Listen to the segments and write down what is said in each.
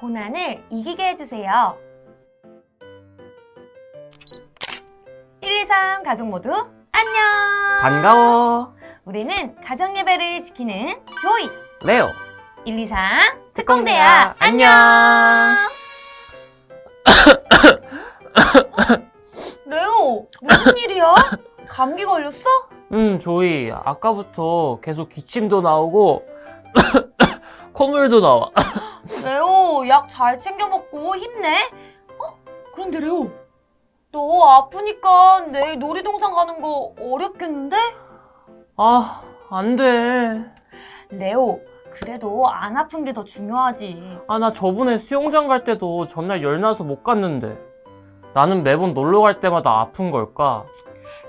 고난을 이기게 해주세요. 123 가족 모두 안녕! 반가워. 우리는 가정예배를 지키는 조이, 레오. 123 특공대야. 특공대야 안녕! 레오, 무슨 일이야? 감기 걸렸어? 조이. 아까부터 계속 기침도 나오고 콧물도 나와. 레오, 약 잘 챙겨 먹고 힘내. 그런데 레오, 너 아프니까 내일 놀이동산 가는 거 어렵겠는데? 아, 안 돼. 레오, 그래도 안 아픈 게 더 중요하지. 아, 나 저번에 수영장 갈 때도 전날 열나서 못 갔는데. 나는 매번 놀러 갈 때마다 아픈 걸까?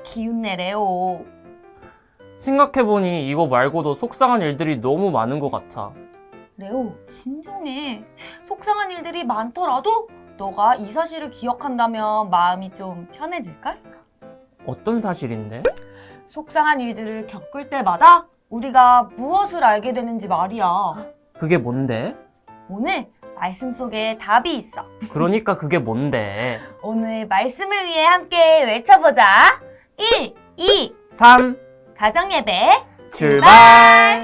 기운내, 레오. 생각해보니 이거 말고도 속상한 일들이 너무 많은 것 같아. 레오, 진정해. 속상한 일들이 많더라도 너가 이 사실을 기억한다면 마음이 좀 편해질걸? 어떤 사실인데? 속상한 일들을 겪을 때마다 우리가 무엇을 알게 되는지 말이야. 그게 뭔데? 오늘 말씀 속에 답이 있어. 그러니까 그게 뭔데? 오늘 말씀을 위해 함께 외쳐보자. 1, 2, 3, 가정예배 출발!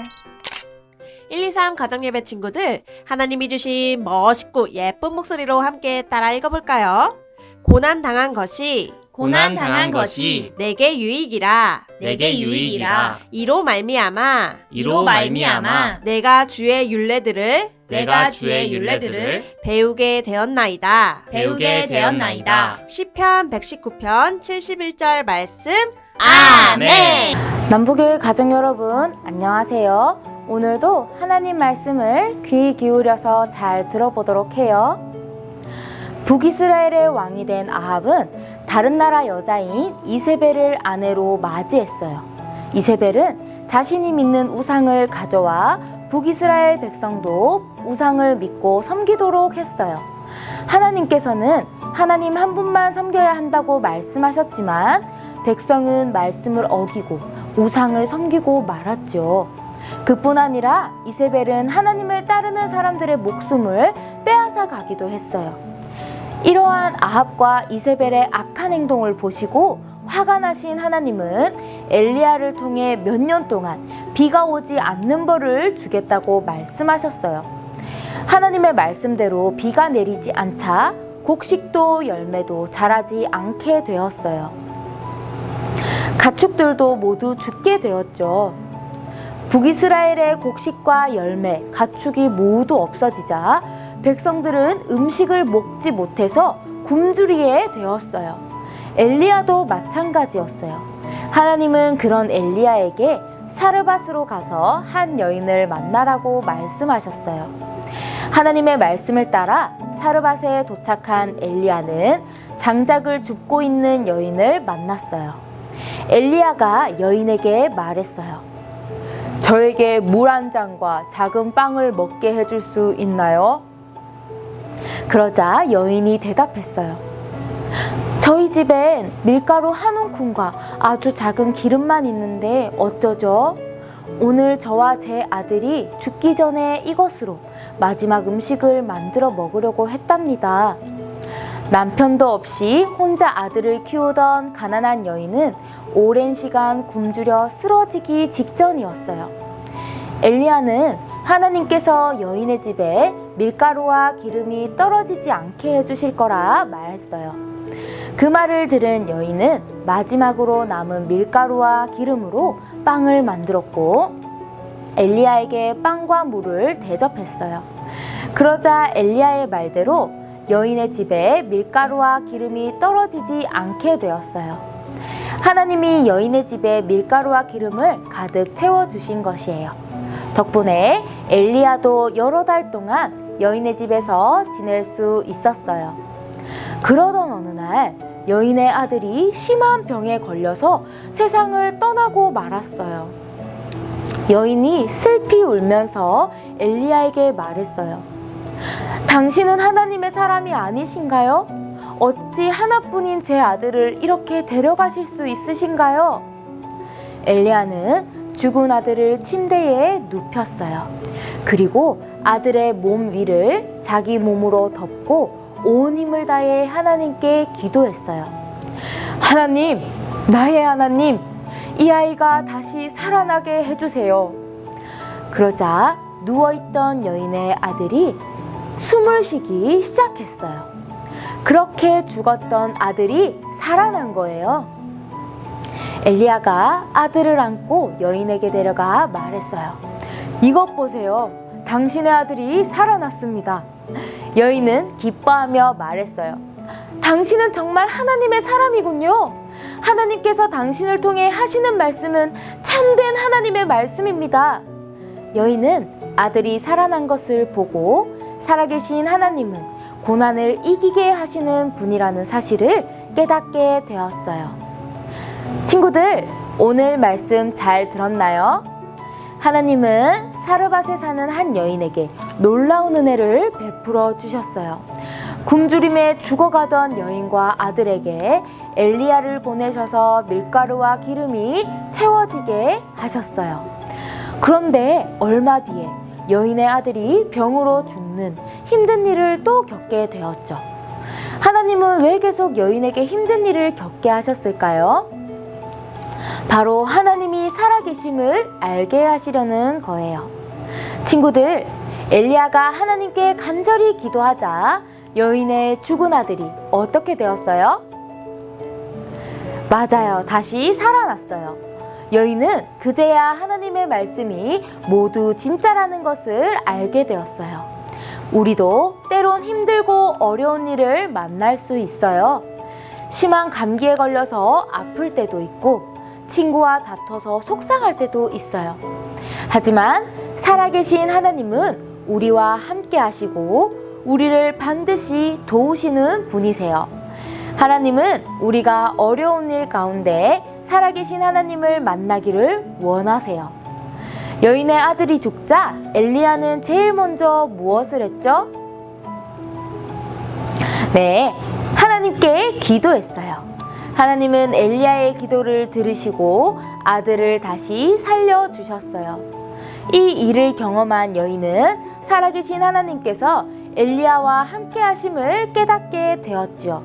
123 가정예배 친구들, 하나님이 주신 멋있고 예쁜 목소리로 함께 따라 읽어볼까요? 고난당한 것이 고난당한 것이 내게 유익이라 내게 유익이라 이로 말미암아 내가 주의 율례들을 배우게 되었나이다. 시편 119편 71절 말씀. 아멘. 남부교회 가족 여러분, 안녕하세요. 오늘도 하나님 말씀을 귀 기울여서 잘 들어보도록 해요. 북이스라엘의 왕이 된 아합은 다른 나라 여자인 이세벨을 아내로 맞이했어요. 이세벨은 자신이 믿는 우상을 가져와 북이스라엘 백성도 우상을 믿고 섬기도록 했어요. 하나님께서는 하나님 한 분만 섬겨야 한다고 말씀하셨지만 백성은 말씀을 어기고 우상을 섬기고 말았죠. 그뿐 아니라 이세벨은 하나님을 따르는 사람들의 목숨을 빼앗아 가기도 했어요. 이러한 아합과 이세벨의 악한 행동을 보시고 화가 나신 하나님은 엘리야를 통해 몇 년 동안 비가 오지 않는 벌을 주겠다고 말씀하셨어요. 하나님의 말씀대로 비가 내리지 않자 곡식도 열매도 자라지 않게 되었어요. 가축들도 모두 죽게 되었죠. 북이스라엘의 곡식과 열매, 가축이 모두 없어지자 백성들은 음식을 먹지 못해서 굶주리게 되었어요. 엘리야도 마찬가지였어요. 하나님은 그런 엘리야에게 사르밧으로 가서 한 여인을 만나라고 말씀하셨어요. 하나님의 말씀을 따라 사르밧에 도착한 엘리야는 장작을 줍고 있는 여인을 만났어요. 엘리야가 여인에게 말했어요. 저에게 물 한 잔과 작은 빵을 먹게 해줄 수 있나요? 그러자 여인이 대답했어요. 저희 집엔 밀가루 한 움큼과 아주 작은 기름만 있는데 어쩌죠? 오늘 저와 제 아들이 죽기 전에 이것으로 마지막 음식을 만들어 먹으려고 했답니다. 남편도 없이 혼자 아들을 키우던 가난한 여인은 오랜 시간 굶주려 쓰러지기 직전이었어요. 엘리야는 하나님께서 여인의 집에 밀가루와 기름이 떨어지지 않게 해주실 거라 말했어요. 그 말을 들은 여인은 마지막으로 남은 밀가루와 기름으로 빵을 만들었고 엘리야에게 빵과 물을 대접했어요. 그러자 엘리야의 말대로 여인의 집에 밀가루와 기름이 떨어지지 않게 되었어요. 하나님이 여인의 집에 밀가루와 기름을 가득 채워주신 것이에요. 덕분에 엘리야도 여러 달 동안 여인의 집에서 지낼 수 있었어요. 그러던 어느 날 여인의 아들이 심한 병에 걸려서 세상을 떠나고 말았어요. 여인이 슬피 울면서 엘리야에게 말했어요. 당신은 하나님의 사람이 아니신가요? 어찌 하나뿐인 제 아들을 이렇게 데려가실 수 있으신가요? 엘리야는 죽은 아들을 침대에 눕혔어요. 그리고 아들의 몸 위를 자기 몸으로 덮고 온 힘을 다해 하나님께 기도했어요. 하나님, 나의 하나님, 이 아이가 다시 살아나게 해주세요. 그러자 누워있던 여인의 아들이 숨을 쉬기 시작했어요. 그렇게 죽었던 아들이 살아난 거예요. 엘리야가 아들을 안고 여인에게 데려가 말했어요. 이것 보세요. 당신의 아들이 살아났습니다. 여인은 기뻐하며 말했어요. 당신은 정말 하나님의 사람이군요. 하나님께서 당신을 통해 하시는 말씀은 참된 하나님의 말씀입니다. 여인은 아들이 살아난 것을 보고 살아계신 하나님은 고난을 이기게 하시는 분이라는 사실을 깨닫게 되었어요. 친구들, 오늘 말씀 잘 들었나요? 하나님은 사르밧에 사는 한 여인에게 놀라운 은혜를 베풀어 주셨어요. 굶주림에 죽어가던 여인과 아들에게 엘리야를 보내셔서 밀가루와 기름이 채워지게 하셨어요. 그런데 얼마 뒤에 여인의 아들이 병으로 죽는 힘든 일을 또 겪게 되었죠. 하나님은 왜 계속 여인에게 힘든 일을 겪게 하셨을까요? 바로 하나님이 살아계심을 알게 하시려는 거예요. 친구들, 엘리야가 하나님께 간절히 기도하자 여인의 죽은 아들이 어떻게 되었어요? 맞아요. 다시 살아났어요. 여인은 그제야 하나님의 말씀이 모두 진짜라는 것을 알게 되었어요. 우리도 때론 힘들고 어려운 일을 만날 수 있어요. 심한 감기에 걸려서 아플 때도 있고 친구와 다퉈서 속상할 때도 있어요. 하지만 살아계신 하나님은 우리와 함께 하시고 우리를 반드시 도우시는 분이세요. 하나님은 우리가 어려운 일 가운데 살아계신 하나님을 만나기를 원하세요. 여인의 아들이 죽자 엘리야는 제일 먼저 무엇을 했죠? 네, 하나님께 기도했어요. 하나님은 엘리야의 기도를 들으시고 아들을 다시 살려주셨어요. 이 일을 경험한 여인은 살아계신 하나님께서 엘리야와 함께 하심을 깨닫게 되었지요.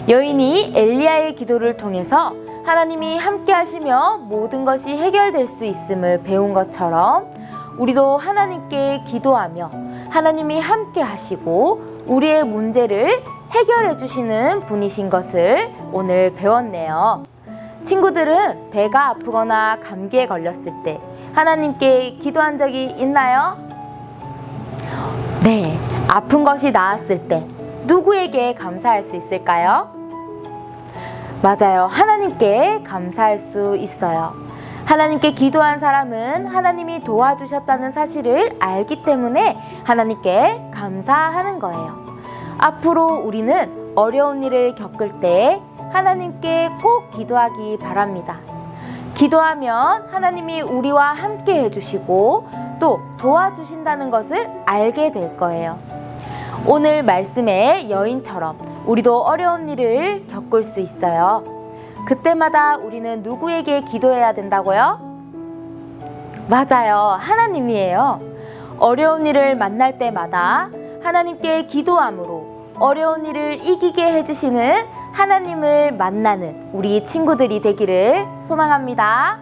여인이 엘리야의 기도를 통해서 하나님이 함께 하시며 모든 것이 해결될 수 있음을 배운 것처럼 우리도 하나님께 기도하며 하나님이 함께 하시고 우리의 문제를 해결해 주시는 분이신 것을 오늘 배웠네요. 친구들은 배가 아프거나 감기에 걸렸을 때 하나님께 기도한 적이 있나요? 네, 아픈 것이 나았을 때 누구에게 감사할 수 있을까요? 맞아요. 하나님께 감사할 수 있어요. 하나님께 기도한 사람은 하나님이 도와주셨다는 사실을 알기 때문에 하나님께 감사하는 거예요. 앞으로 우리는 어려운 일을 겪을 때 하나님께 꼭 기도하기 바랍니다. 기도하면 하나님이 우리와 함께 해주시고 또 도와주신다는 것을 알게 될 거예요. 오늘 말씀의 여인처럼 우리도 어려운 일을 겪을 수 있어요. 그때마다 우리는 누구에게 기도해야 된다고요? 맞아요. 하나님이에요. 어려운 일을 만날 때마다 하나님께 기도함으로 어려운 일을 이기게 해주시는 하나님을 만나는 우리 친구들이 되기를 소망합니다.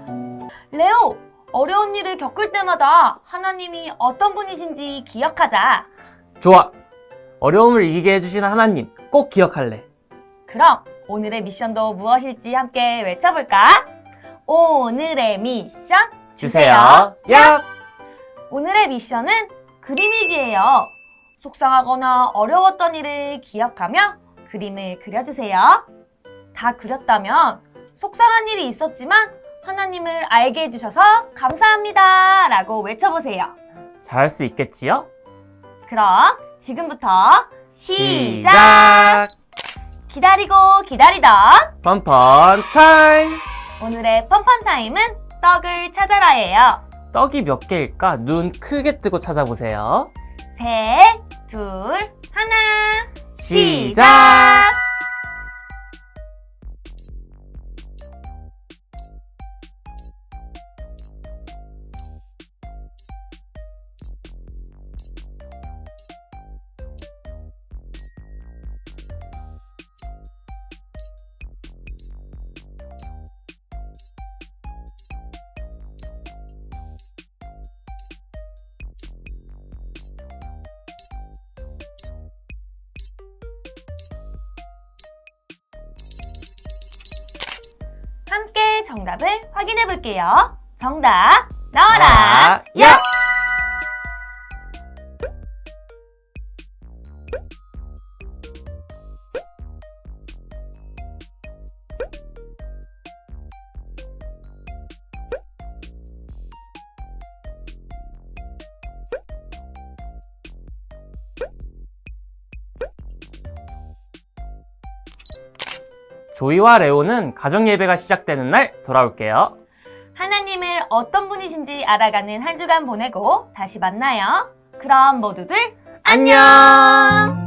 레오, 어려운 일을 겪을 때마다 하나님이 어떤 분이신지 기억하자. 좋아. 어려움을 이기게 해주시는 하나님 꼭 기억할래. 그럼 오늘의 미션도 무엇일지 함께 외쳐볼까? 오늘의 미션 주세요. 야! 오늘의 미션은 그림 일기예요. 속상하거나 어려웠던 일을 기억하며 그림을 그려주세요. 다 그렸다면 속상한 일이 있었지만 하나님을 알게 해주셔서 감사합니다 라고 외쳐보세요. 잘할 수 있겠지요? 그럼 지금부터 시작! 기다리고 기다리던 펀펀 타임! 오늘의 펀펀 타임은 떡을 찾아라예요. 떡이 몇 개일까? 눈 크게 뜨고 찾아보세요. 셋, 둘, 하나. 시작! 함께 정답을 확인해 볼게요. 정답 나와라. 야! 조이와 레오는 가정예배가 시작되는 날 돌아올게요. 하나님을 어떤 분이신지 알아가는 한 주간 보내고 다시 만나요. 그럼 모두들 안녕!